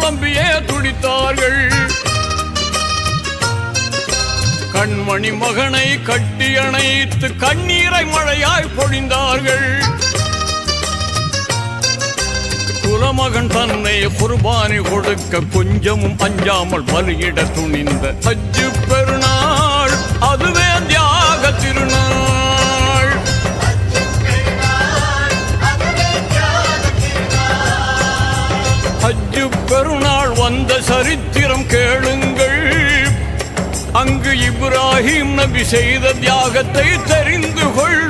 புலம்பியே துடித்தார்கள். கண்மணி மகனை கட்டி அணைத்து கண்ணீரை மழையாய் பொழிந்தார்கள். குலமகன் தன்னை குர்பானி கொடுக்க கொஞ்சமும் அஞ்சாமல் பலியிட துணிந்த ஹஜ்ஜு பெருநாள், அதுவே தியாக திருநாள். ஹஜ்ஜு பெருநாள் வந்த சரித்திரம் கேளுங்கள். அங்கு இப்ராஹிம் நபி செய்த தியாகத்தை தெரிந்து கொள்.